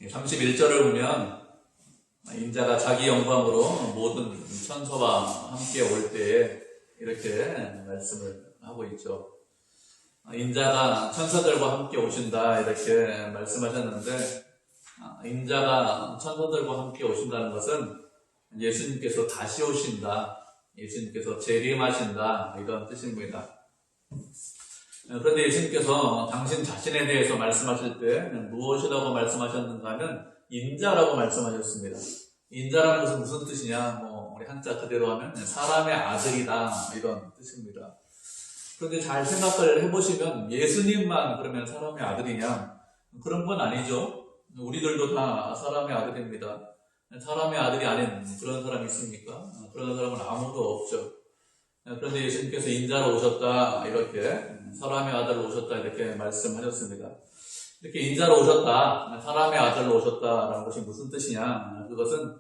31절을 보면 인자가 자기 영광으로 모든 천사와 함께 올 때에 이렇게 말씀을 하고 있죠. 인자가 천사들과 함께 오신다 이렇게 말씀하셨는데, 인자가 천사들과 함께 오신다는 것은 예수님께서 다시 오신다, 예수님께서 재림하신다 이런 뜻입니다. 그런데 예수님께서 당신 자신에 대해서 말씀하실 때 무엇이라고 말씀하셨는가 하면 인자라고 말씀하셨습니다. 인자라는 것은 무슨 뜻이냐, 우리 한자 그대로 하면 사람의 아들이다 이런 뜻입니다. 그런데 잘 생각을 해보시면 예수님만 그러면 사람의 아들이냐? 그런 건 아니죠. 우리들도 다 사람의 아들입니다. 사람의 아들이 아닌 그런 사람이 있습니까? 그런 사람은 아무도 없죠. 그런데 예수님께서 인자로 오셨다, 이렇게 사람의 아들로 오셨다 이렇게 말씀하셨습니다. 이렇게 인자로 오셨다, 사람의 아들로 오셨다라는 것이 무슨 뜻이냐? 그것은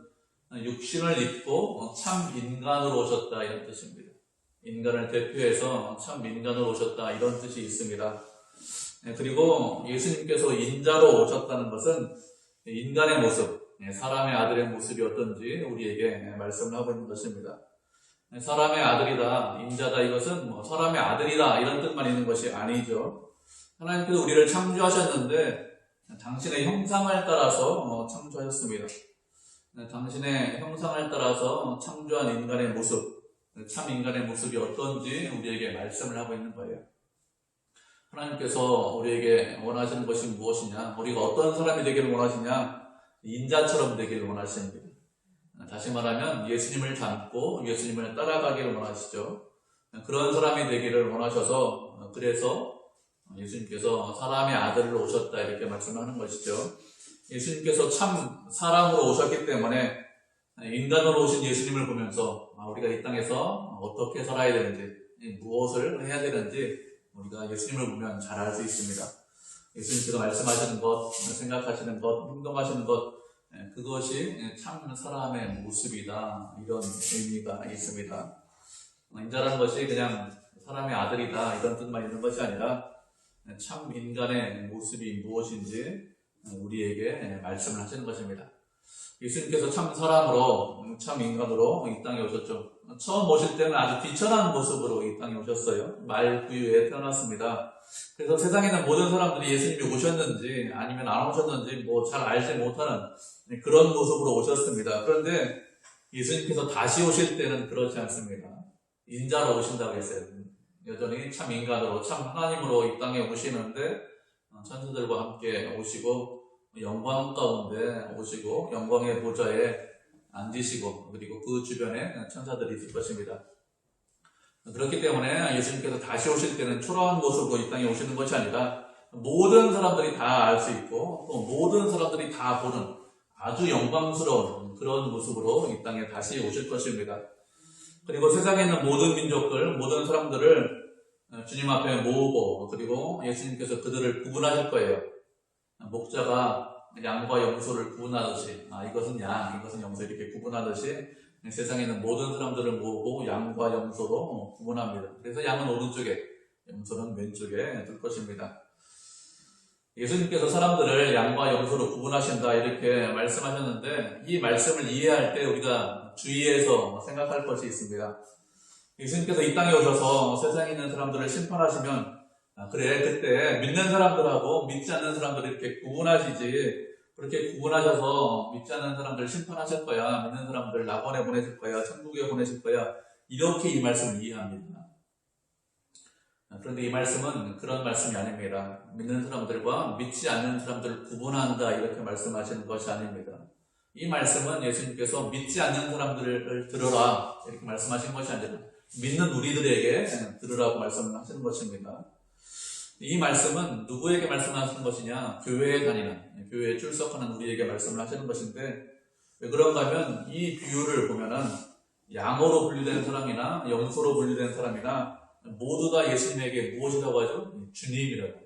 육신을 입고 참 인간으로 오셨다 이런 뜻입니다. 인간을 대표해서 참 인간으로 오셨다 이런 뜻이 있습니다. 그리고 예수님께서 인자로 오셨다는 것은 인간의 모습, 사람의 아들의 모습이 어떤지 우리에게 말씀을 하고 있는 것입니다. 사람의 아들이다, 인자다, 이것은 사람의 아들이다 이런 뜻만 있는 것이 아니죠. 하나님께서 우리를 창조하셨는데 당신의 형상을 따라서 창조하셨습니다. 당신의 형상을 따라서 창조한 인간의 모습, 참 인간의 모습이 어떤지 우리에게 말씀을 하고 있는 거예요. 하나님께서 우리에게 원하시는 것이 무엇이냐, 우리가 어떤 사람이 되기를 원하시냐, 인자처럼 되기를 원하십니다. 다시 말하면 예수님을 닮고 예수님을 따라가기를 원하시죠. 그런 사람이 되기를 원하셔서, 그래서 예수님께서 사람의 아들로 오셨다 이렇게 말씀하는 것이죠. 예수님께서 참 사람으로 오셨기 때문에 인간으로 오신 예수님을 보면서 우리가 이 땅에서 어떻게 살아야 되는지, 무엇을 해야 되는지 우리가 예수님을 보면 잘 알 수 있습니다. 예수님께서 말씀하시는 것, 생각하시는 것, 행동하시는 것, 그것이 참 사람의 모습이다 이런 의미가 있습니다. 인자라는 것이 그냥 사람의 아들이다 이런 뜻만 있는 것이 아니라 참 인간의 모습이 무엇인지 우리에게 말씀을 하시는 것입니다. 예수님께서 참 사람으로, 참 인간으로 이 땅에 오셨죠. 처음 오실 때는 아주 비천한 모습으로 이 땅에 오셨어요. 말구유에 태어났습니다. 그래서 세상에 있는 모든 사람들이 예수님이 오셨는지 아니면 안 오셨는지 잘 알지 못하는 그런 모습으로 오셨습니다. 그런데 예수님께서 다시 오실 때는 그렇지 않습니다. 인자로 오신다고 했어요. 여전히 참 인간으로, 참 하나님으로 이 땅에 오시는데 천사들과 함께 오시고 영광 가운데 오시고 영광의 보좌에 앉으시고, 그리고 그 주변에 천사들이 있을 것입니다. 그렇기 때문에 예수님께서 다시 오실 때는 초라한 모습으로 이 땅에 오시는 것이 아니라 모든 사람들이 다 알 수 있고 또 모든 사람들이 다 보는 아주 영광스러운 그런 모습으로 이 땅에 다시 오실 것입니다. 그리고 세상에 있는 모든 민족들, 모든 사람들을 주님 앞에 모으고, 그리고 예수님께서 그들을 구분하실 거예요. 목자가 양과 염소를 구분하듯이, 이것은 양, 이것은 염소 이렇게 구분하듯이 세상에 있는 모든 사람들을 모으고 양과 염소로 구분합니다. 그래서 양은 오른쪽에, 염소는 왼쪽에 둘 것입니다. 예수님께서 사람들을 양과 염소로 구분하신다 이렇게 말씀하셨는데, 이 말씀을 이해할 때 우리가 주의해서 생각할 것이 있습니다. 예수님께서 이 땅에 오셔서 세상에 있는 사람들을 심판하시면, 그래, 그때 믿는 사람들하고 믿지 않는 사람들을 이렇게 구분하시지, 그렇게 구분하셔서 믿지 않는 사람들을 심판하실 거야, 믿는 사람들을 낙원에 보내실 거야, 천국에 보내실 거야, 이렇게 이 말씀을 이해합니다. 그런데 이 말씀은 그런 말씀이 아닙니다. 믿는 사람들과 믿지 않는 사람들을 구분한다 이렇게 말씀하시는 것이 아닙니다. 이 말씀은 예수님께서 믿지 않는 사람들을 들으라 이렇게 말씀하신 것이 아니라 믿는 우리들에게 들으라고 말씀하시는 것입니다. 이 말씀은 누구에게 말씀하시는 것이냐? 교회에 다니는, 교회에 출석하는 우리에게 말씀을 하시는 것인데, 왜 그런가 하면 이 비유를 보면은 양으로 분류된 사람이나 염소로 분류된 사람이나 모두 다 예수님에게 무엇이라고 하죠? 주님이라고.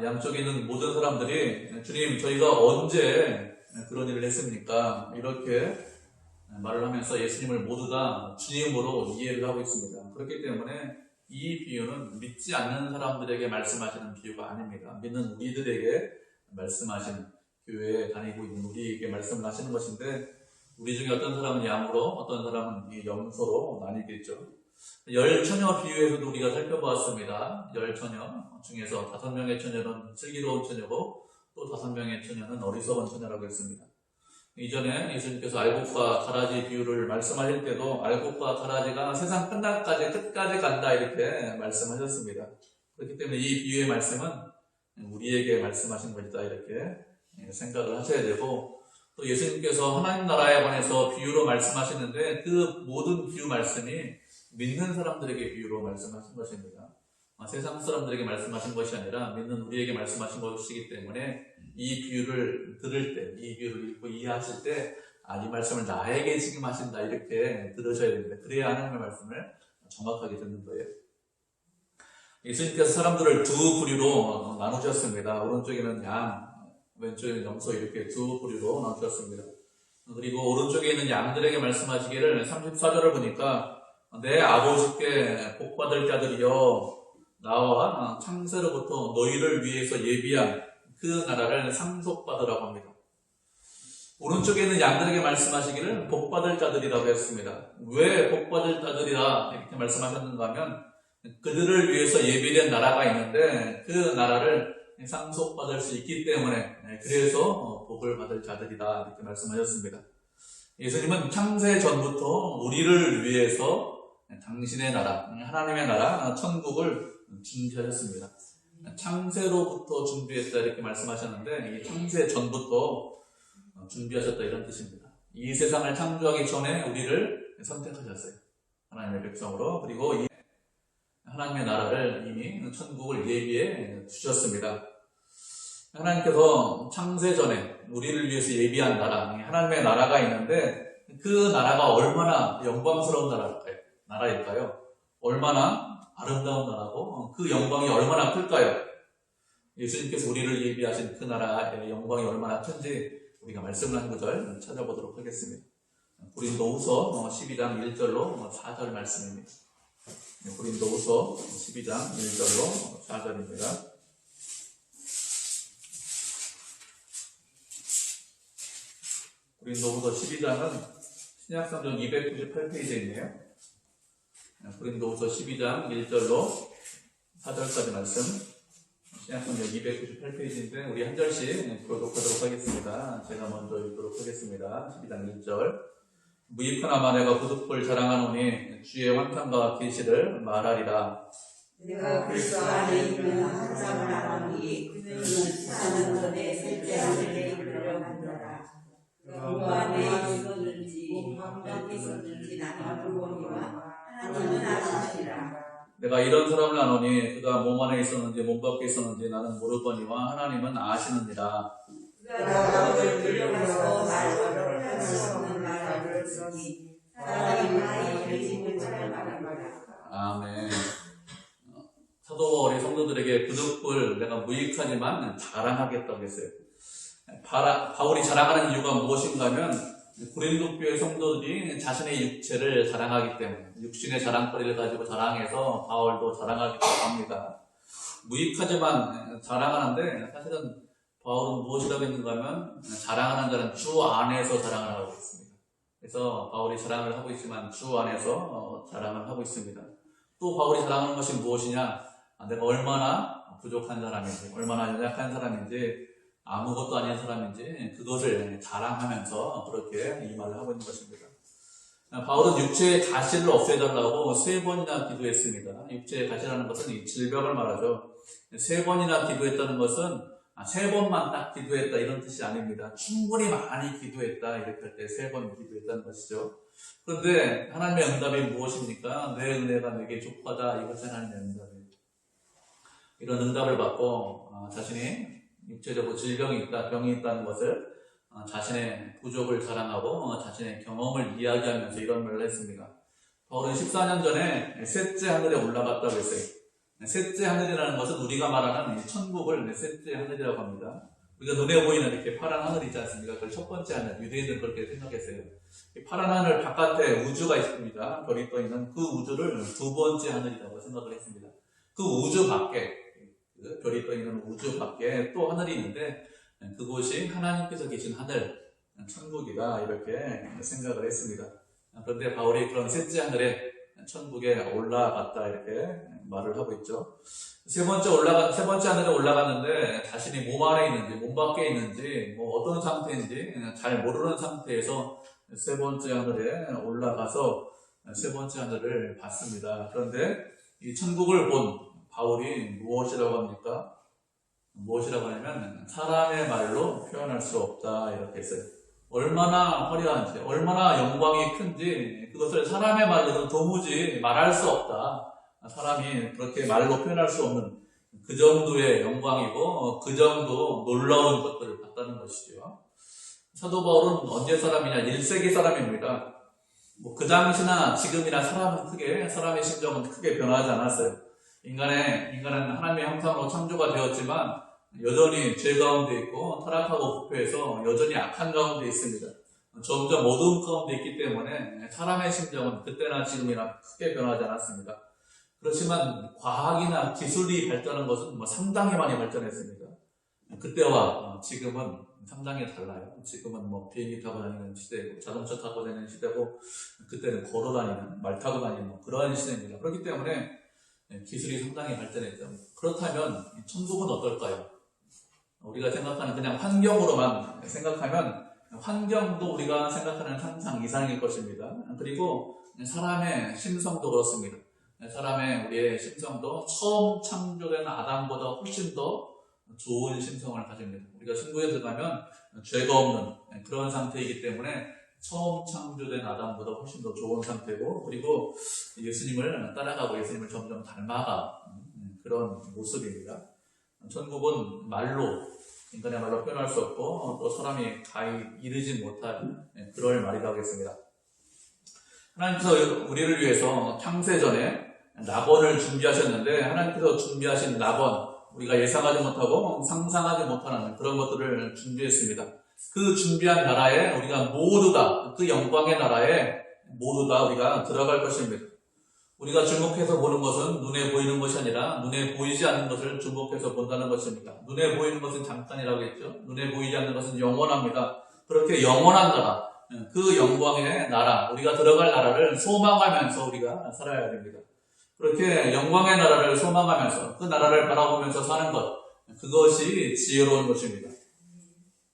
양쪽에 있는 모든 사람들이 주님, 저희가 언제 그런 일을 했습니까? 이렇게 말을 하면서 예수님을 모두 다 주님으로 이해를 하고 있습니다. 그렇기 때문에 이 비유는 믿지 않는 사람들에게 말씀하시는 비유가 아닙니다. 믿는 우리들에게 말씀하시는 교회에 다니고 있는 우리에게 말씀을 하시는 것인데, 우리 중에 어떤 사람은 양으로, 어떤 사람은 이 염소로 나뉘겠죠. 열 처녀 비유에서도 우리가 살펴보았습니다. 열 처녀 중에서 5명의 처녀는 슬기로운 처녀고, 또 5명의 처녀는 어리석은 처녀라고 했습니다. 이전에 예수님께서 알곡과 가라지 비유를 말씀하실 때도 알곡과 가라지가 세상 끝까지 간다 이렇게 말씀하셨습니다. 그렇기 때문에 이 비유의 말씀은 우리에게 말씀하신 것이다 이렇게 생각을 하셔야 되고, 또 예수님께서 하나님 나라에 관해서 비유로 말씀하시는데 그 모든 비유 말씀이 믿는 사람들에게 비유로 말씀하신 것입니다. 세상 사람들에게 말씀하신 것이 아니라 믿는 우리에게 말씀하신 것이기 때문에 이 비유를 들을 때, 이 비유를 읽고 이해하실 때, 이 말씀을 나에게 지금 하신다 이렇게 들으셔야 됩니다. 그래야 하나님의 말씀을 정확하게 듣는 거예요. 예수님께서 사람들을 두 부류로 나누셨습니다. 오른쪽에는 양, 왼쪽에는 염소 이렇게 두 부류로 나누셨습니다. 그리고 오른쪽에 있는 양들에게 말씀하시기를 34절을 보니까 내 아버지께 복받을 자들이여 나와 창세로부터 너희를 위해서 예비한 그 나라를 상속받으라고 합니다. 오른쪽에 있는 양들에게 말씀하시기를 복받을 자들이라고 했습니다. 왜 복받을 자들이라 이렇게 말씀하셨는가 하면 그들을 위해서 예비된 나라가 있는데 그 나라를 상속받을 수 있기 때문에 그래서 복을 받을 자들이다 이렇게 말씀하셨습니다. 예수님은 창세 전부터 우리를 위해서 당신의 나라, 하나님의 나라, 천국을 준비하셨습니다. 창세로부터 준비했다 이렇게 말씀하셨는데 이 창세 전부터 준비하셨다 이런 뜻입니다. 이 세상을 창조하기 전에 우리를 선택하셨어요. 하나님의 백성으로. 그리고 이 하나님의 나라를 이미 천국을 예비해 주셨습니다. 하나님께서 창세 전에 우리를 위해서 예비한 나라, 하나님의 나라가 있는데 그 나라가 얼마나 영광스러운 나라일까요? 얼마나 아름다운 나라고 그 영광이 얼마나 클까요? 예수님께서 우리를 예비하신 그 나라의 영광이 얼마나 큰지 우리가 말씀을 한 구절 찾아보도록 하겠습니다. 고린도후서 12장 1절로 4절 말씀입니다. 고린도후서 12장 1절로 4절입니다. 고린도후서 12장은 신약성경 298페이지에 있네요. 고린도후서 12장 1절로 4절까지 말씀, 신약성경 298페이지인데 우리 한 절씩 교독하도록 하겠습니다. 제가 먼저 읽도록 하겠습니다. 12장 1절. 무익하나 내가 부득불 자랑하노니 주의 환상과 계시를 말하리라. 내가 그리스도 안에 있는 한 사람을 알아보니 그는 사는 것에 셋째 하늘에 이르러 간다라. 그 안에 있었는지 밖에 있었는지 나는 모르거니와 하나님은 아시니라. 내가 이런 사람을 아노니 그가 몸 안에 있었는지 몸 밖에 있었는지 나는 모르거니와 하나님은 아시느니라. 그가 나를 들려서 말을 할 수 없는 말을 쓰니 사람이 나의 결심을 촬영하는 아멘. 사도 우리 성도들에게 부득불 내가 무익하지만 자랑하겠다고 했어요. 바울이 자랑하는 이유가 무엇인가 하면 고린도 교회 성도들이 자신의 육체를 자랑하기 때문에 육신의 자랑거리를 가지고 자랑해서 바울도 자랑하기도 합니다. 무익하지만 자랑하는데 사실은 바울은 무엇이라고 했는가 하면 자랑하는 자는 주 안에서 자랑을 하고 있습니다. 그래서 바울이 자랑을 하고 있지만 주 안에서 자랑을 하고 있습니다. 또 바울이 자랑하는 것이 무엇이냐? 내가 얼마나 부족한 사람인지, 얼마나 연약한 사람인지, 아무것도 아닌 사람인지 그것을 자랑하면서 그렇게 이 말을 하고 있는 것입니다. 바울은 육체의 가시를 없애달라고 3번이나 기도했습니다. 육체의 가시라는 것은 이 질병을 말하죠. 3번이나 기도했다는 것은 3번만 딱 기도했다 이런 뜻이 아닙니다. 충분히 많이 기도했다 이렇게 할 때 3번 기도했다는 것이죠. 그런데 하나님의 응답이 무엇입니까? 내 은혜가 내게 족하다 이것이 하나님의 응답이에요. 이런 응답을 받고 자신이 육체적으로 질병이 있다, 병이 있다는 것을 자신의 부족을 자랑하고 자신의 경험을 이야기하면서 이런 말을 했습니다. 바울은 14년 전에 셋째 하늘에 올라갔다고 했어요. 셋째 하늘이라는 것은 우리가 말하는 천국을 셋째 하늘이라고 합니다. 우리가 눈에 보이는 이렇게 파란 하늘이 있지 않습니까? 그걸 첫 번째 하늘, 유대인들은 그렇게 생각했어요. 파란 하늘 바깥에 우주가 있습니다. 별이 떠 있는 그 우주를 두 번째 하늘이라고 생각을 했습니다. 그 우주 밖에, 그 별이 떠 있는 우주 밖에 또 하늘이 있는데 그곳이 하나님께서 계신 하늘, 천국이다 이렇게 생각을 했습니다. 그런데 바울이 그런 셋째 하늘에 천국에 올라갔다 이렇게 말을 하고 있죠. 세 번째 하늘에 올라갔는데 자신이 몸 안에 있는지 몸 밖에 있는지 뭐 어떤 상태인지 잘 모르는 상태에서 세 번째 하늘에 올라가서 세 번째 하늘을 봤습니다. 그런데 이 천국을 본 바울이 무엇이라고 합니까? 무엇이라고 하냐면 사람의 말로 표현할 수 없다 이렇게 했어요. 얼마나 화려한지 얼마나 영광이 큰지 그것을 사람의 말로는 도무지 말할 수 없다. 사람이 그렇게 말로 표현할 수 없는 그 정도의 영광이고 그 정도 놀라운 것들을 봤다는 것이죠. 사도 바울은 언제 사람이냐? 1세기 사람입니다. 그 당시나 지금이나 사람의 심정은 크게 변하지 않았어요. 인간은 하나님의 형상으로 창조가 되었지만 여전히 죄 가운데 있고 타락하고 부패해서 여전히 악한 가운데 있습니다. 점점 어두운 가운데 있기 때문에 사람의 심정은 그때나 지금이나 크게 변하지 않았습니다. 그렇지만 과학이나 기술이 발전한 것은 상당히 많이 발전했습니다. 그때와 지금은 상당히 달라요. 지금은 비행기 타고 다니는 시대고 자동차 타고 다니는 시대고 그때는 걸어 다니는 말 타고 다니는 그러한 시대입니다. 그렇기 때문에 기술이 상당히 발전했죠. 그렇다면 천국은 어떨까요? 우리가 생각하는 그냥 환경으로만 생각하면 환경도 우리가 생각하는 상상 이상일 것입니다. 그리고 사람의 심성도 그렇습니다. 우리의 심성도 처음 창조된 아담보다 훨씬 더 좋은 심성을 가집니다. 우리가 천국에 들어가면 죄가 없는 그런 상태이기 때문에 처음 창조된 아담보다 훨씬 더 좋은 상태고 그리고 예수님을 따라가고 예수님을 점점 닮아가 그런 모습입니다. 천국은 인간의 말로 표현할 수 없고 또 사람이 가히 이르지 못할 그럴 말이라고 하겠습니다. 하나님께서 우리를 위해서 창세전에 낙원을 준비하셨는데 하나님께서 준비하신 낙원 우리가 예상하지 못하고 상상하지 못하는 그런 것들을 준비했습니다. 그 준비한 나라에 우리가 모두 다 그 영광의 나라에 모두 다 우리가 들어갈 것입니다. 우리가 주목해서 보는 것은 눈에 보이는 것이 아니라 눈에 보이지 않는 것을 주목해서 본다는 것입니다. 눈에 보이는 것은 잠깐이라고 했죠. 눈에 보이지 않는 것은 영원합니다. 그렇게 영원한 나라, 그 영광의 나라, 우리가 들어갈 나라를 소망하면서 우리가 살아야 됩니다. 그렇게 영광의 나라를 소망하면서 그 나라를 바라보면서 사는 것, 그것이 지혜로운 것입니다.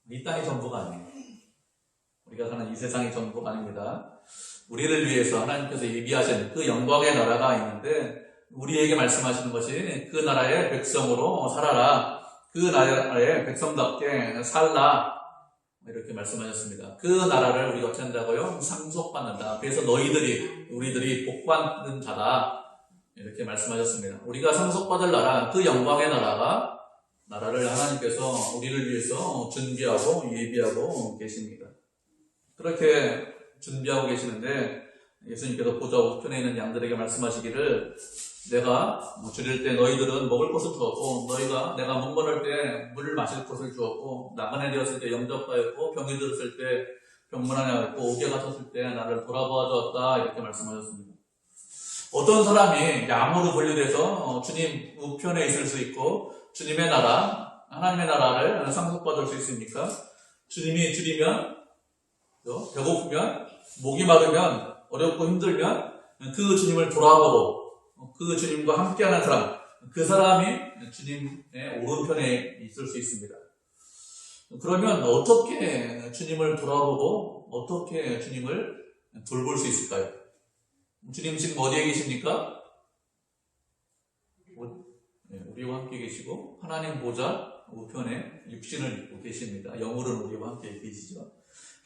이 땅이 전부가 아니에요. 우리가 사는 이 세상이 전부가 아닙니다. 우리를 위해서 하나님께서 예비하신 그 영광의 나라가 있는데 우리에게 말씀하시는 것이 그 나라의 백성으로 살아라. 그 나라의 백성답게 살라. 이렇게 말씀하셨습니다. 그 나라를 우리가 어떻게 한다고요? 상속받는다. 그래서 우리들이 복받는 자다. 이렇게 말씀하셨습니다. 우리가 상속받을 나라, 그 영광의 나라를 하나님께서 우리를 위해서 준비하고 예비하고 계십니다. 그렇게 준비하고 계시는데 예수님께서 보좌 우편에 있는 양들에게 말씀하시기를 내가 줄일 때 너희들은 먹을 것을 주었고 내가 목마를 때 물을 마실 것을 주었고 나그네 되었을 때 영접하였고 병이 들었을 때 병문안에 왔고 옥에 갇혔을 때 나를 돌아보아 주었다 이렇게 말씀하셨습니다. 어떤 사람이 양으로 분류돼서 주님 우편에 있을 수 있고 주님의 나라, 하나님의 나라를 상속받을 수 있습니까? 주님이 줄이면 배고프면 목이 마르면 어렵고 힘들면 그 주님을 돌아보고 그 주님과 함께하는 사람, 그 사람이 주님의 오른편에 있을 수 있습니다. 그러면 어떻게 주님을 돌아보고 어떻게 주님을 돌볼 수 있을까요? 주님 지금 어디에 계십니까? 우리와 함께 계시고 하나님 보좌 우편에 육신을 입고 계십니다. 영으로는 우리와 함께 계시죠.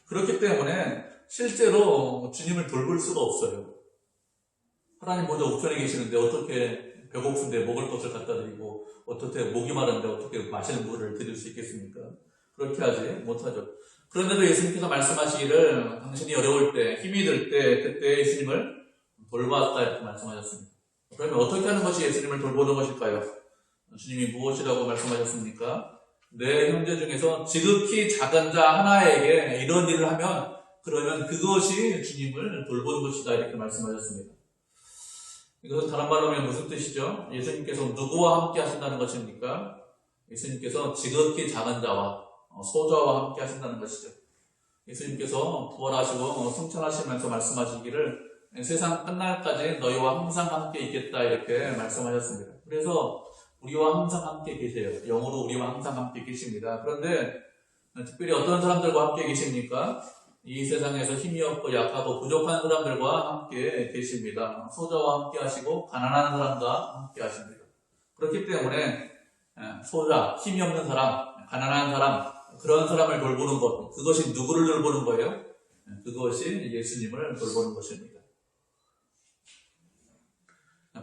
그렇기 때문에 실제로 주님을 돌볼 수가 없어요. 하나님 보좌 우편에 계시는데 어떻게 배고픈데 먹을 것을 갖다 드리고 어떻게 목이 마른데 어떻게 마실 물을 드릴 수 있겠습니까? 그렇게 하지 못하죠. 그런데도 예수님께서 말씀하시기를 당신이 어려울 때 힘이 들 때 그때 예수님을 돌봤다 이렇게 말씀하셨습니다. 그러면 어떻게 하는 것이 예수님을 돌보는 것일까요? 주님이 무엇이라고 말씀하셨습니까? 내 형제 중에서 지극히 작은 자 하나에게 이런 일을 하면 그러면 그것이 주님을 돌보는 것이다 이렇게 말씀하셨습니다. 이것은 다른 말로 하면 무슨 뜻이죠? 예수님께서 누구와 함께 하신다는 것입니까? 예수님께서 지극히 작은 자와 소자와 함께 하신다는 것이죠. 예수님께서 부활하시고 승천하시면서 말씀하시기를 세상 끝날까지 너희와 항상 함께 있겠다 이렇게 말씀하셨습니다. 그래서 우리와 항상 함께 계세요. 영으로 우리와 항상 함께 계십니다. 그런데 특별히 어떤 사람들과 함께 계십니까? 이 세상에서 힘이 없고 약하고 부족한 사람들과 함께 계십니다. 소자와 함께 하시고 가난한 사람과 함께 하십니다. 그렇기 때문에 소자, 힘이 없는 사람, 가난한 사람, 그런 사람을 돌보는 것, 그것이 누구를 돌보는 거예요? 그것이 예수님을 돌보는 것입니다.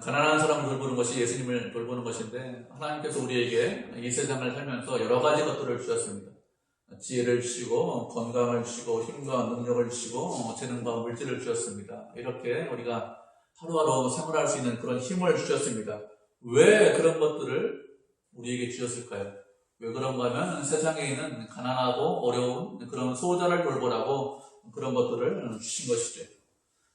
가난한 사람을 돌보는 것이 예수님을 돌보는 것인데, 하나님께서 우리에게 이 세상을 살면서 여러 가지 것들을 주셨습니다. 지혜를 주시고 건강을 주시고 힘과 능력을 주시고 재능과 물질을 주셨습니다. 이렇게 우리가 하루하루 생활할 수 있는 그런 힘을 주셨습니다. 왜 그런 것들을 우리에게 주셨을까요? 왜 그런가 하면 세상에 있는 가난하고 어려운 그런 소자를 돌보라고 그런 것들을 주신 것이죠.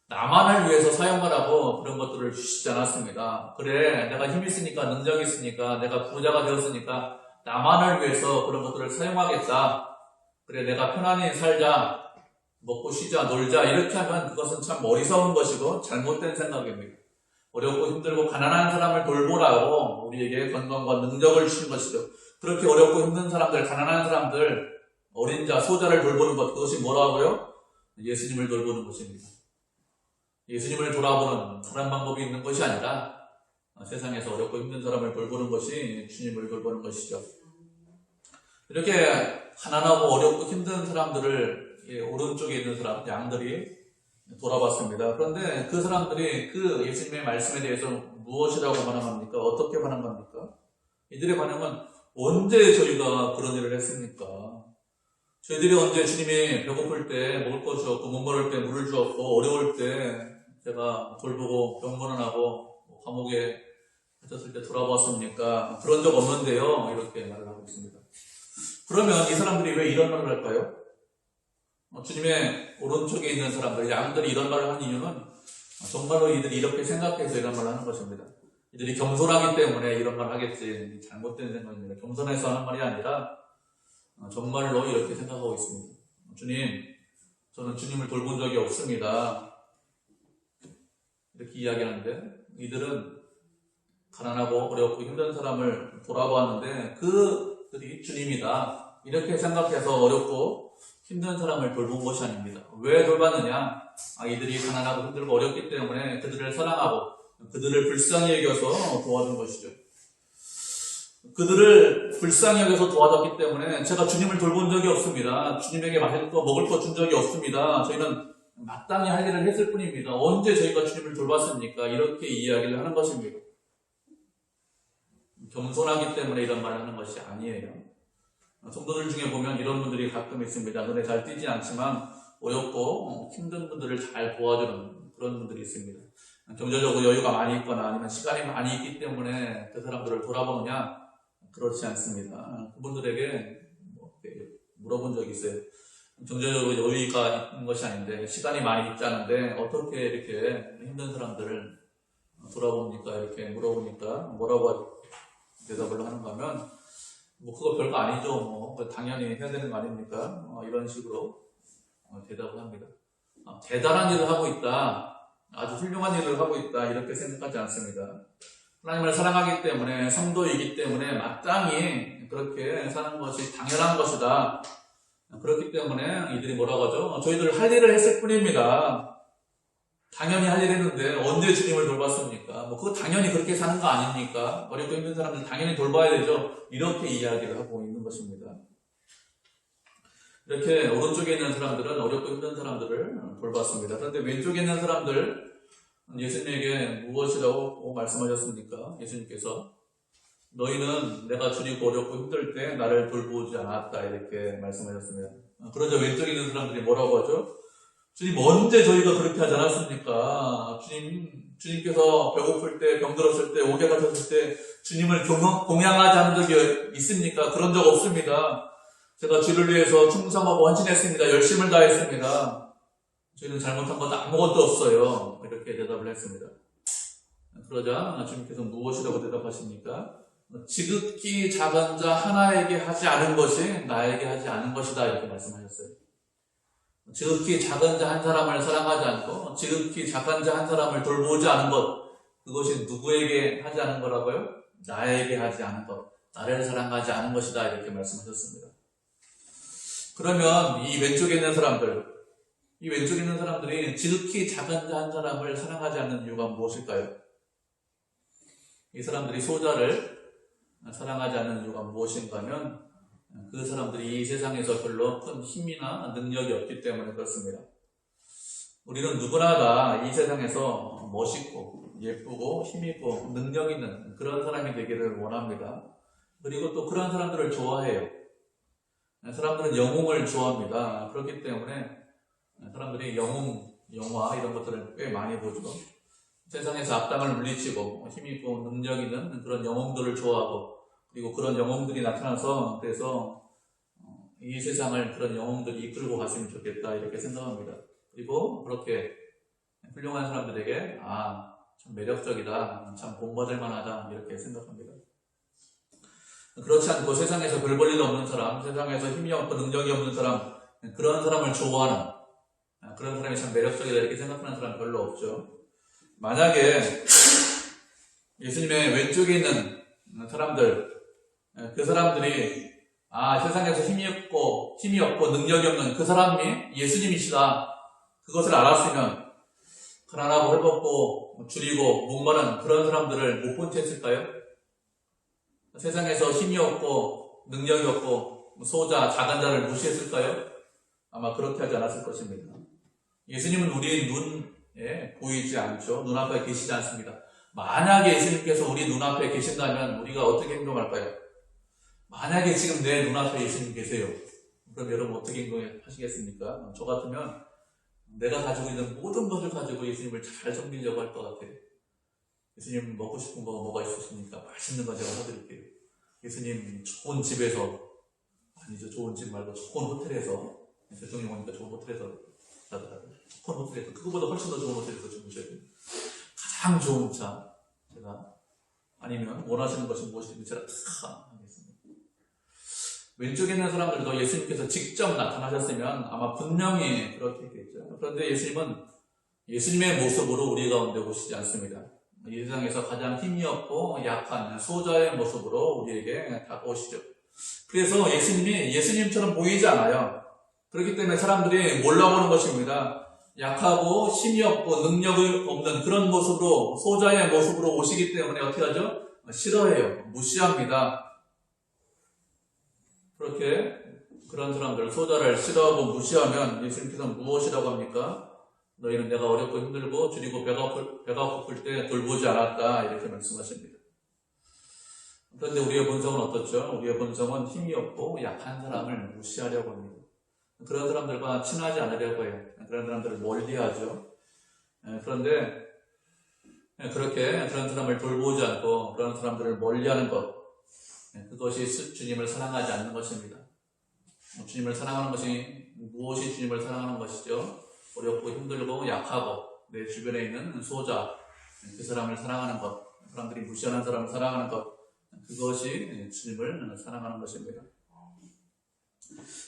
나만을 위해서 사용하라고 그런 것들을 주시지 않았습니다. 그래, 내가 힘이 있으니까 능력이 있으니까 내가 부자가 되었으니까 나만을 위해서 그런 것들을 사용하겠다. 그래, 내가 편안히 살자, 먹고 쉬자, 놀자 이렇게 하면 그것은 참 어리석은 것이고 잘못된 생각입니다. 어렵고 힘들고 가난한 사람을 돌보라고 우리에게 건강과 능력을 주신 것이죠. 그렇게 어렵고 힘든 사람들, 가난한 사람들, 어린 자, 소자를 돌보는 것, 그것이 뭐라고요? 예수님을 돌보는 것입니다. 예수님을 돌아보는 그런 방법이 있는 것이 아니라 세상에서 어렵고 힘든 사람을 돌보는 것이 주님을 돌보는 것이죠. 이렇게 가난하고 어렵고 힘든 사람들을 오른쪽에 있는 사람, 양들이 돌아봤습니다. 그런데 그 사람들이 그 예수님의 말씀에 대해서 무엇이라고 반응합니까? 어떻게 반응합니까? 이들의 반응은 언제 저희가 그런 일을 했습니까? 저희들이 언제 주님이 배고플 때 먹을 거 주었고 목마를 때 물을 주었고 어려울 때 제가 돌보고 병문안 하고 감옥에 갇혔을 때 돌아봤습니까? 그런 적 없는데요. 이렇게 말을 하고 있습니다. 그러면 이 사람들이 왜 이런 말을 할까요? 주님의 오른쪽에 있는 사람들, 양들이 이런 말을 한 이유는 정말로 이들이 이렇게 생각해서 이런 말을 하는 것입니다. 이들이 겸손하기 때문에 이런 말을 하겠지. 잘못된 생각입니다. 겸손해서 하는 말이 아니라 정말로 이렇게 생각하고 있습니다. 주님, 저는 주님을 돌본 적이 없습니다. 이렇게 이야기하는데 이들은 가난하고 어렵고 힘든 사람을 돌아보았는데 그들이 주님이다. 이렇게 생각해서 어렵고 힘든 사람을 돌본 것이 아닙니다. 왜 돌봤느냐? 이들이 가난하고 힘들고 어렵기 때문에 그들을 사랑하고 그들을 불쌍히 여겨서 도와준 것이죠. 그들을 불쌍히 여겨서 도와줬기 때문에 제가 주님을 돌본 적이 없습니다. 주님에게 마실 거, 먹을 거 준 적이 없습니다. 저희는 마땅히 할 일을 했을 뿐입니다. 언제 저희가 주님을 돌봤습니까? 이렇게 이야기를 하는 것입니다. 겸손하기 때문에 이런 말을 하는 것이 아니에요. 성도들 중에 보면 이런 분들이 가끔 있습니다. 눈에 잘 띄지 않지만 어렵고 힘든 분들을 잘 도와주는 그런 분들이 있습니다. 경제적으로 여유가 많이 있거나 아니면 시간이 많이 있기 때문에 그 사람들을 돌아보느냐? 그렇지 않습니다. 그분들에게 물어본 적이 있어요. 경제적으로 여유가 있는 것이 아닌데 시간이 많이 있지 않은데 어떻게 이렇게 힘든 사람들을 돌아봅니까? 이렇게 물어보니까 뭐라고 대답을 하는가 하면 그거 별거 아니죠. 당연히 해야 되는 거 아닙니까? 이런 식으로 대답을 합니다. 대단한 일을 하고 있다. 아주 훌륭한 일을 하고 있다. 이렇게 생각하지 않습니다. 하나님을 사랑하기 때문에 성도이기 때문에 마땅히 그렇게 사는 것이 당연한 것이다. 그렇기 때문에 이들이 뭐라고 하죠? 저희들 할 일을 했을 뿐입니다. 당연히 할 일 했는데 언제 주님을 돌봤습니까? 그거 당연히 그렇게 사는 거 아닙니까? 어렵고 힘든 사람들 당연히 돌봐야 되죠. 이렇게 이야기를 하고 있는 것입니다. 이렇게 오른쪽에 있는 사람들은 어렵고 힘든 사람들을 돌봤습니다. 그런데 왼쪽에 있는 사람들 예수님에게 무엇이라고 말씀하셨습니까? 예수님께서 너희는 내가 주님 어렵고 힘들 때 나를 돌보지 않았다 이렇게 말씀하셨습니다. 그러자 왼쪽에 있는 사람들이 뭐라고 하죠? 주님 언제 저희가 그렇게 하지 않았습니까? 주님께서 배고플 때, 병들었을 때, 옥에 갇혔을 때 주님을 공양하지 않은 적이 있습니까? 그런 적 없습니다. 제가 주를 위해서 충성하고 헌신했습니다. 열심을 다했습니다. 저희는 잘못한 것도 아무것도 없어요. 이렇게 대답을 했습니다. 그러자 주님께서 무엇이라고 대답하십니까? 지극히 작은 자 하나에게 하지 않은 것이 나에게 하지 않은 것이다 이렇게 말씀하셨어요. 지극히 작은 자 한 사람을 사랑하지 않고 지극히 작은 자 한 사람을 돌보지 않은 것, 그것이 누구에게 하지 않은 거라고요? 나에게 하지 않은 것, 나를 사랑하지 않은 것이다 이렇게 말씀하셨습니다. 그러면 이 왼쪽에 있는 사람들이 지극히 작은 자 한 사람을 사랑하지 않는 이유가 무엇일까요? 이 사람들이 소자를 사랑하지 않는 이유가 무엇인가 하면 그 사람들이 이 세상에서 별로 큰 힘이나 능력이 없기 때문에 그렇습니다. 우리는 누구나 다 이 세상에서 멋있고 예쁘고 힘있고 능력 있는 그런 사람이 되기를 원합니다. 그리고 또 그런 사람들을 좋아해요. 사람들은 영웅을 좋아합니다. 그렇기 때문에 사람들이 영웅, 영화 이런 것들을 꽤 많이 보죠. 세상에서 악당을 물리치고 힘있고 능력 있는 그런 영웅들을 좋아하고, 그리고 그런 영웅들이 나타나서 그래서 이 세상을 그런 영웅들이 이끌고 갔으면 좋겠다 이렇게 생각합니다. 그리고 그렇게 훌륭한 사람들에게 참 매력적이다, 참 본받을 만하다 이렇게 생각합니다. 그렇지 않고 세상에서 별 볼 일 없는 사람, 세상에서 힘이 없고 능력이 없는 사람, 그런 사람을 좋아하는, 그런 사람이 참 매력적이다 이렇게 생각하는 사람 별로 없죠. 만약에 예수님의 왼쪽에 있는 사람들, 그 사람들이 세상에서 힘이 없고 능력이 없는 그 사람이 예수님이시다, 그것을 알았으면 가난하고 헐벗고 줄이고 목마른 그런 사람들을 못 본 채 했을까요? 세상에서 힘이 없고 능력이 없고 소자, 작은 자를 무시했을까요? 아마 그렇게 하지 않았을 것입니다. 예수님은 우리 눈에 보이지 않죠. 눈앞에 계시지 않습니다. 만약에 예수님께서 우리 눈앞에 계신다면 우리가 어떻게 행동할까요? 만약에 지금 내 눈앞에 예수님 계세요. 그럼 여러분 어떻게 행동하시겠습니까? 저 같으면 내가 가지고 있는 모든 것을 가지고 예수님을 잘 섬기려고 할 것 같아요. 예수님 먹고 싶은 거 뭐가 있으십니까? 맛있는 거 제가 사드릴게요. 예수님 좋은 집에서, 아니죠, 좋은 집 말고 좋은 호텔에서, 대통령 오니까 좋은 호텔에서 자더라고요. 좋은 호텔에서, 그거보다 훨씬 더 좋은 호텔에서 주무셔야 돼요. 가장 좋은 차 제가, 아니면 원하시는 것이 무엇이든지 제가 다 하겠습니다. 왼쪽에 있는 사람들도 예수님께서 직접 나타나셨으면 아마 분명히 그렇게 했겠죠. 그런데 예수님은 예수님의 모습으로 우리 가운데 오시지 않습니다. 이 세상에서 가장 힘이 없고 약한 소자의 모습으로 우리에게 다가오시죠. 그래서 예수님이 예수님처럼 보이지 않아요. 그렇기 때문에 사람들이 몰라보는 것입니다. 약하고 힘이 없고 능력이 없는 그런 모습으로, 소자의 모습으로 오시기 때문에 어떻게 하죠? 싫어해요. 무시합니다. 그렇게 그런 사람들, 소자를 싫어하고 무시하면 예수님께서는 무엇이라고 합니까? 너희는 내가 어렵고 힘들고 줄이고 배가 고플 때 돌보지 않았다 이렇게 말씀하십니다. 그런데 우리의 본성은 어떻죠? 우리의 본성은 힘이 없고 약한 사람을 무시하려고 합니다. 그런 사람들과 친하지 않으려고 해요. 그런 사람들을 멀리하죠. 그런데 그렇게 그런 사람을 돌보지 않고 그런 사람들을 멀리하는 것, 그것이 주님을 사랑하지 않는 것입니다. 주님을 사랑하는 것이 무엇이 주님을 사랑하는 것이죠? 어렵고 힘들고 약하고 내 주변에 있는 소자, 그 사람을 사랑하는 것, 사람들이 무시하는 사람을 사랑하는 것, 그것이 주님을 사랑하는 것입니다.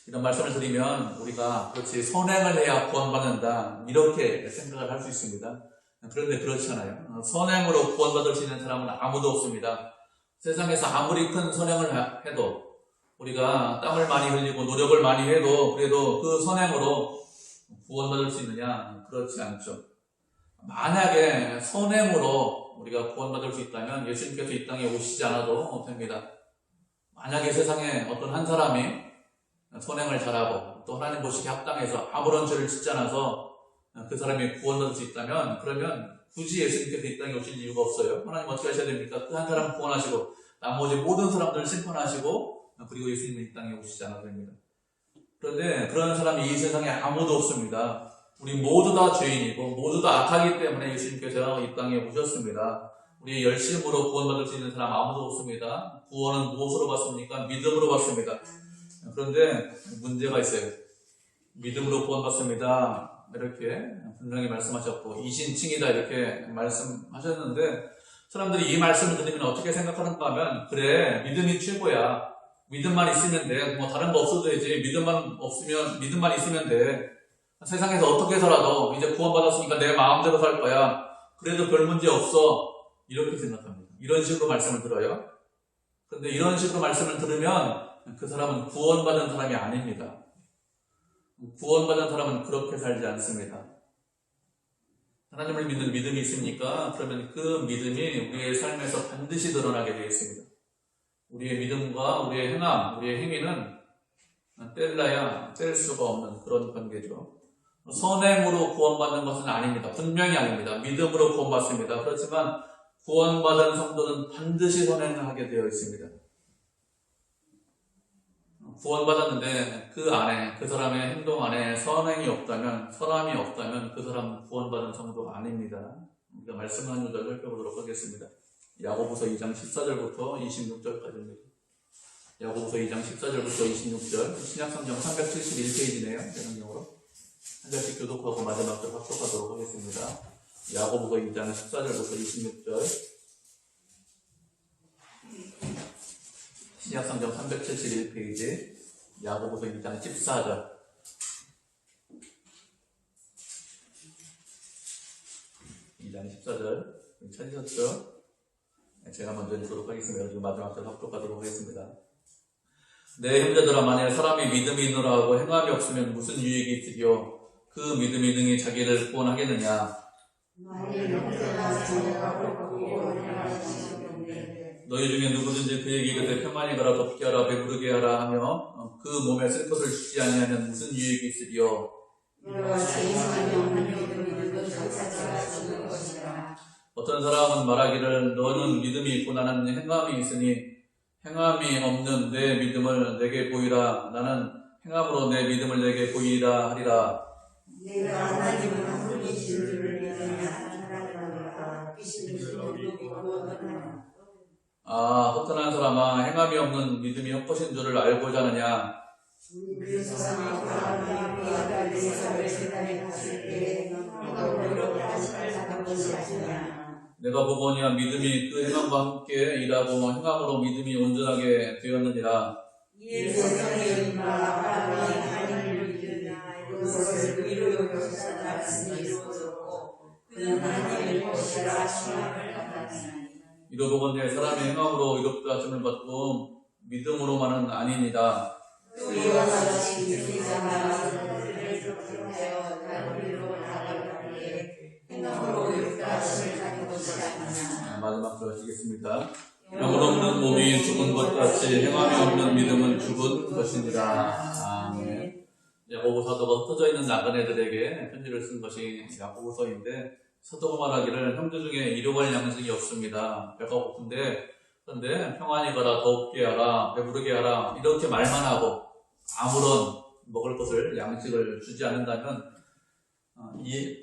이런 말씀을 드리면 우리가 그렇지 선행을 해야 구원받는다 이렇게 생각을 할 수 있습니다. 그런데 그렇지 않아요. 선행으로 구원받을 수 있는 사람은 아무도 없습니다. 세상에서 아무리 큰 선행을 해도, 우리가 땀을 많이 흘리고 노력을 많이 해도 그래도 그 선행으로 구원받을 수 있느냐? 그렇지 않죠. 만약에 선행으로 우리가 구원받을 수 있다면 예수님께서 이 땅에 오시지 않아도 됩니다. 만약에 세상에 어떤 한 사람이 선행을 잘하고 또 하나님 보시기에 합당해서 아무런 죄를 짓지 않아서 그 사람이 구원받을 수 있다면, 그러면 굳이 예수님께서 이 땅에 오실 이유가 없어요. 하나님 어떻게 하셔야 됩니까? 그 한 사람 구원하시고 나머지 모든 사람들을 심판하시고 그리고 예수님은 이 땅에 오시지 않아도 됩니다. 그런데 그런 사람이 이 세상에 아무도 없습니다. 우리 모두 다 죄인이고 모두 다 악하기 때문에 예수님께서 이 땅에 오셨습니다. 우리 열심으로 구원받을 수 있는 사람 아무도 없습니다. 구원은 무엇으로 받습니까? 믿음으로 받습니다. 그런데 문제가 있어요. 믿음으로 구원받습니다. 이렇게 분명히 말씀하셨고 이신칭이다 이렇게 말씀하셨는데, 사람들이 이 말씀을 들으면 어떻게 생각하는가 하면, 그래, 믿음이 최고야. 믿음만 있으면 돼. 뭐 다른 거 없어도 되지. 믿음만 있으면 돼. 세상에서 어떻게 살아도 이제 구원받았으니까 내 마음대로 살 거야. 그래도 별 문제 없어. 이렇게 생각합니다. 이런 식으로 말씀을 들어요. 그런데 이런 식으로 말씀을 들으면 그 사람은 구원받은 사람이 아닙니다. 구원받은 사람은 그렇게 살지 않습니다. 하나님을 믿는 믿음이 있습니까? 그러면 그 믿음이 우리의 삶에서 반드시 드러나게 되어 있습니다. 우리의 믿음과 우리의 행함, 우리의 행위는 뗄래야 뗄 수가 없는 그런 관계죠. 선행으로 구원받는 것은 아닙니다. 분명히 아닙니다. 믿음으로 구원받습니다. 그렇지만 구원받은 성도는 반드시 선행을 하게 되어 있습니다. 구원받았는데 그 안에, 그 사람의 행동 안에 선행이 없다면, 선함이 없다면 그 사람은 구원받은 성도가 아닙니다. 우리가 말씀 한 구절 살펴보도록 하겠습니다. 야고보서 2장 14절부터 26절까지입니다. 야고보서 2장 14절부터 26절, 신약성경 371페이지네요. 대능용으로. 한 절씩 교독하고 마지막 절 합독하도록 하겠습니다. 야고보서 2장 14절부터 26절, 신약성경 371페이지, 야고보서 2장 14절. 찾으셨죠? 제가 먼저 읽도록 하겠습니다. 그리고 마지막 절 합독하도록 하겠습니다. 내 형제들아, 만일 사람이 믿음이 있노라 하고 행함이 없으면 무슨 유익이 있으리요? 그 믿음이 능히 자기를 구원하겠느냐? 너희 중에 누구든지 그에게 이르되 평안히 가라, 덥게 하라, 배부르게 하라 하며 그 몸에 쓸 것을 주지 아니하면 무슨 유익이 있으리요? 어떤 사람은 말하기를 너는 믿음이 있고 나는 행함이 있으니 행함이 없는 내 믿음을 내게 보이라. 나는 행함으로 내 믿음을 내게 보이라 하리라. 내가 하나님은 한 분이신 줄을 믿으냐 하나님과 귀신을 믿거든. 허탄한 사람아, 행함이 없는 믿음이 헛것인 줄을 알고자 하느냐? 우리 세상에 사람이 비하가 내사를 세상에 갔을 때 너가 우리로 다시 살아간 것이 아니냐. 내가 보거니와 믿음이 그 행함과 함께 일하고 행함으로 믿음이 온전하게 되었느니라. 이 세상에 임마 아브라함이 하나님을 믿으냐 이것을 이루어 주셨으니 이루었고 그는 하나님의 것이라 신앙을 받았나니. 이로보건대 사람의 행함으로 이롭다 하심을 받고 믿음으로만은 아니니라. 우리와 같이 믿으자 나를 쫓아내어 다리로 나가게 행함으로 이롭다 하심을 받은 것이 아니냐. 마지막 들어가시겠습니다. 영혼 없는 몸이 죽은 것 같이 행함이 없는 믿음은 죽은 것이니라. 아멘. 야고보 사도가 흩어져 있는 나그네들에게 편지를 쓴 것이 야고보서인데, 사도가 말하기를 형제 중에 일용할 양식이 없습니다. 배가 고픈데, 그런데 평안히 가라, 덥게 하라, 배부르게 하라 이렇게 말만 하고 아무런 먹을 것을, 양식을 주지 않는다면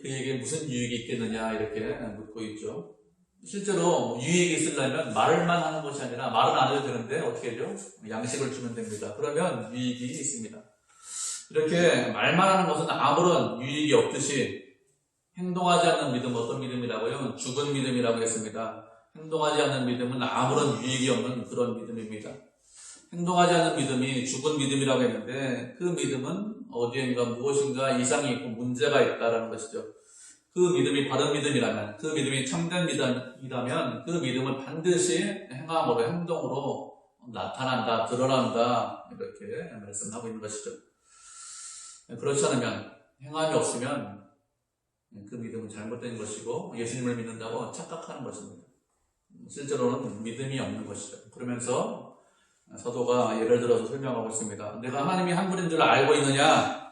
그에게 무슨 유익이 있겠느냐 이렇게 묻고 있죠. 실제로 유익이 있으려면 말만 하는 것이 아니라 말은 안 해도 되는데 어떻게 해죠? 양식을 주면 됩니다. 그러면 유익이 있습니다. 이렇게 말만 하는 것은 아무런 유익이 없듯이 행동하지 않는 믿음, 어떤 믿음이라고요? 죽은 믿음이라고 했습니다. 행동하지 않는 믿음은 아무런 유익이 없는 그런 믿음입니다. 행동하지 않는 믿음이 죽은 믿음이라고 했는데 그 믿음은 어디엔가 무엇인가 이상이 있고 문제가 있다는 것이죠. 그 믿음이 바른 믿음이라면, 그 믿음이 참된 믿음이라면 그 믿음은 반드시 행함으로, 행동으로 나타난다, 드러난다 이렇게 말씀하고 있는 것이죠. 그렇지 않으면, 행함이 없으면 그 믿음은 잘못된 것이고 예수님을 믿는다고 착각하는 것입니다. 실제로는 믿음이 없는 것이죠. 그러면서 사도가 예를 들어서 설명하고 있습니다. 내가 하나님이 한 분인 줄 알고 있느냐?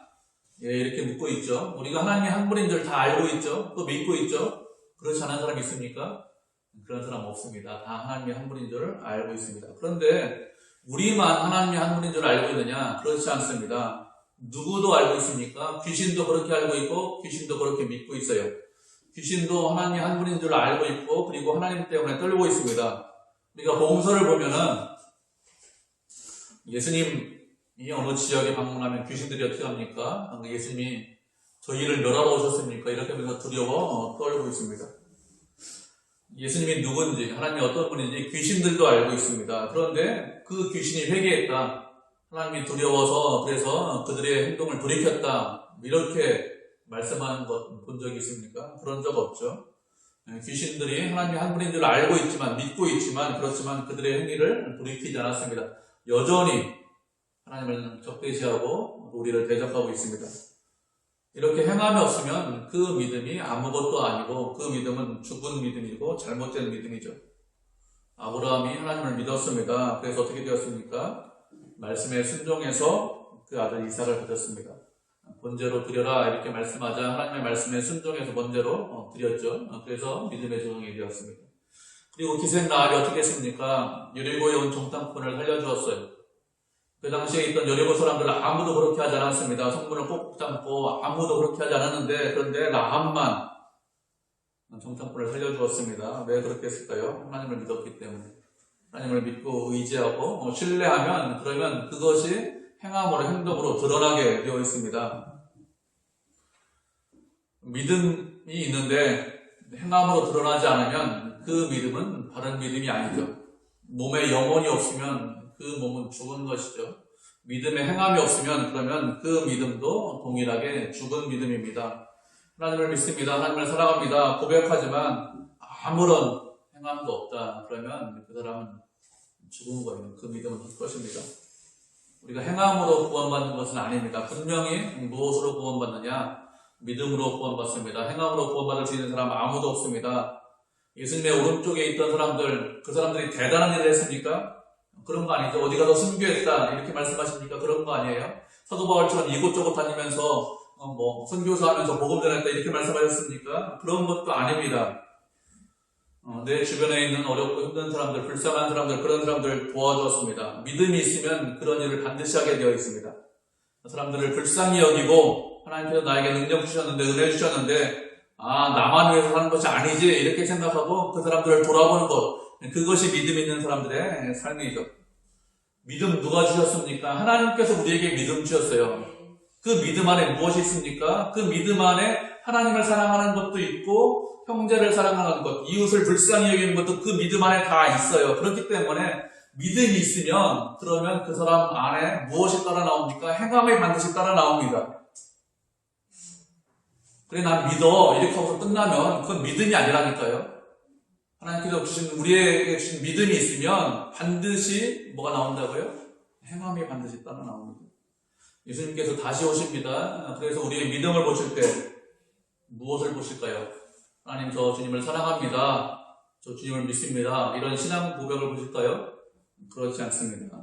이렇게 묻고 있죠. 우리가 하나님이 한 분인 줄 다 알고 있죠. 또 믿고 있죠. 그렇지 않은 사람이 있습니까? 그런 사람 없습니다. 다 하나님이 한 분인 줄 알고 있습니다. 그런데 우리만 하나님이 한 분인 줄 알고 있느냐? 그렇지 않습니다. 누구도 알고 있습니까? 귀신도 그렇게 알고 있고 귀신도 그렇게 믿고 있어요. 귀신도 하나님이 한 분인 줄 알고 있고 그리고 하나님 때문에 떨고 있습니다. 우리가 복음서를 보면은 예수님이 어느 지역에 방문하면 귀신들이 어떻게 합니까? 예수님이 저희를 멸하러 오셨습니까? 이렇게 하면서 두려워 떨고 있습니다. 예수님이 누군지, 하나님이 어떤 분인지 귀신들도 알고 있습니다. 그런데 그 귀신이 회개했다. 하나님이 두려워서 그래서 그들의 행동을 돌이켰다. 이렇게 말씀하는 것 본 적이 있습니까? 그런 적 없죠. 귀신들이 하나님이 한 분인 줄 알고 있지만, 믿고 있지만, 그렇지만 그들의 행위를 돌이키지 않았습니다. 여전히 하나님을 적대시하고 우리를 대적하고 있습니다. 이렇게 행함이 없으면 그 믿음이 아무것도 아니고 그 믿음은 죽은 믿음이고 잘못된 믿음이죠. 아브라함이 하나님을 믿었습니다. 그래서 어떻게 되었습니까? 말씀에 순종해서 그 아들 이삭을 가졌습니다. 번제로 드려라 이렇게 말씀하자 하나님의 말씀에 순종해서 번제로 드렸죠. 그래서 믿음의 조상이 되었습니다. 그리고 기생 나알이 어떻게 했습니까? 여리고에 온 정탐꾼을 살려주었어요. 그 당시에 있던 여리고 사람들은 아무도 그렇게 하지 않았습니다. 성문을 꼭 잡고 아무도 그렇게 하지 않았는데, 그런데 라합만 정탐꾼을 살려주었습니다. 왜 그렇게 했을까요? 하나님을 믿었기 때문에. 하나님을 믿고 의지하고 신뢰하면, 그러면 그것이 행함으로 행동으로 드러나게 되어 있습니다. 믿음이 있는데 행함으로 드러나지 않으면 그 믿음은 바른 믿음이 아니죠. 몸에 영혼이 없으면 그 몸은 죽은 것이죠. 믿음에 행함이 없으면 그러면 그 믿음도 동일하게 죽은 믿음입니다. 하나님을 믿습니다. 하나님을 사랑합니다. 고백하지만 아무런 행함도 없다. 그러면 그 사람은 죽은 거예요. 그 믿음은 죽을 것입니다. 우리가 행함으로 구원받는 것은 아닙니다. 분명히 무엇으로 구원받느냐? 믿음으로 구원받습니다. 행함으로 구원받을 수 있는 사람 아무도 없습니다. 예수님의 오른쪽에 있던 사람들, 그 사람들이 대단한 일을 했습니까? 그런 거 아니죠. 어디 가서 순교했다 이렇게 말씀하십니까? 그런 거 아니에요. 사도 바울처럼 이곳저곳 다니면서 선교사 하면서 복음 전했다 이렇게 말씀하셨습니까? 그런 것도 아닙니다. 내 주변에 있는 어렵고 힘든 사람들, 불쌍한 사람들, 그런 사람들을 도와주었습니다. 믿음이 있으면 그런 일을 반드시 하게 되어 있습니다. 사람들을 불쌍히 여기고 하나님께서 나에게 능력 주셨는데, 은혜 주셨는데 나만 위해서 사는 것이 아니지 이렇게 생각하고 그 사람들을 돌아보는 것, 그것이 믿음 있는 사람들의 삶이죠. 믿음 누가 주셨습니까? 하나님께서 우리에게 믿음 주셨어요. 그 믿음 안에 무엇이 있습니까? 그 믿음 안에 하나님을 사랑하는 것도 있고 형제를 사랑하는 것, 이웃을 불쌍히 여기는 것도 그 믿음 안에 다 있어요. 그렇기 때문에 믿음이 있으면 그러면 그 사람 안에 무엇이 따라 나옵니까? 행함이 반드시 따라 나옵니다. 그래 난 믿어 이렇게 하고서 끝나면 그건 믿음이 아니라니까요. 하나님께서 주신 우리에게 주신 믿음이 있으면 반드시 뭐가 나온다고요? 행함이 반드시 따라 나옵니다. 예수님께서 다시 오십니다. 그래서 우리의 믿음을 보실 때 무엇을 보실까요? 하나님 저 주님을 사랑합니다. 저 주님을 믿습니다. 이런 신앙 고백을 보실까요? 그렇지 않습니다.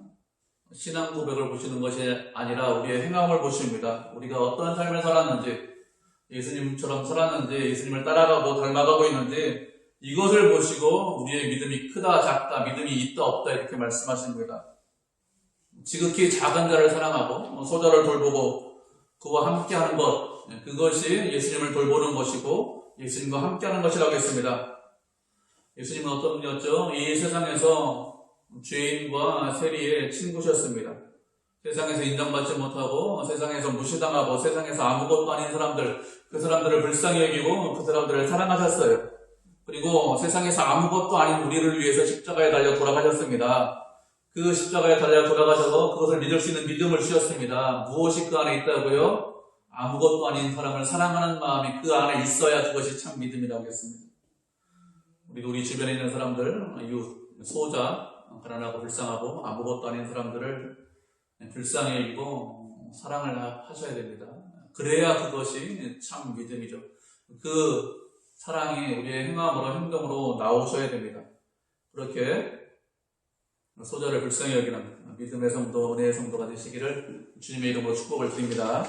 신앙 고백을 보시는 것이 아니라 우리의 행함을 보십니다. 우리가 어떤 삶을 살았는지, 예수님처럼 살았는지, 예수님을 따라가고 닮아가고 있는지 이것을 보시고 우리의 믿음이 크다 작다, 믿음이 있다 없다 이렇게 말씀하십니다. 지극히 작은 자를 사랑하고 소자를 돌보고 그와 함께하는 것, 그것이 예수님을 돌보는 것이고 예수님과 함께하는 것이라고 했습니다. 예수님은 어떤 분이었죠? 이 세상에서 죄인과 세리의 친구셨습니다. 세상에서 인정받지 못하고 세상에서 무시당하고 세상에서 아무것도 아닌 사람들, 그 사람들을 불쌍히 여기고 그 사람들을 사랑하셨어요. 그리고 세상에서 아무것도 아닌 우리를 위해서 십자가에 달려 돌아가셨습니다. 그 십자가에 달려 돌아가셔서 그것을 믿을 수 있는 믿음을 주셨습니다. 무엇이 그 안에 있다고요? 아무것도 아닌 사람을 사랑하는 마음이 그 안에 있어야 그것이 참 믿음이라고 했습니다. 우리 주변에 있는 사람들, 이웃, 소자, 가난하고 불쌍하고 아무것도 아닌 사람들을 불쌍히 여기고 사랑을 하셔야 됩니다. 그래야 그것이 참 믿음이죠. 그 사랑이 우리의 행함으로 행동으로 나오셔야 됩니다. 그렇게 소자를 불쌍히 여기는 믿음의 성도, 은혜의 성도가 되시기를 주님의 이름으로 축복을 드립니다.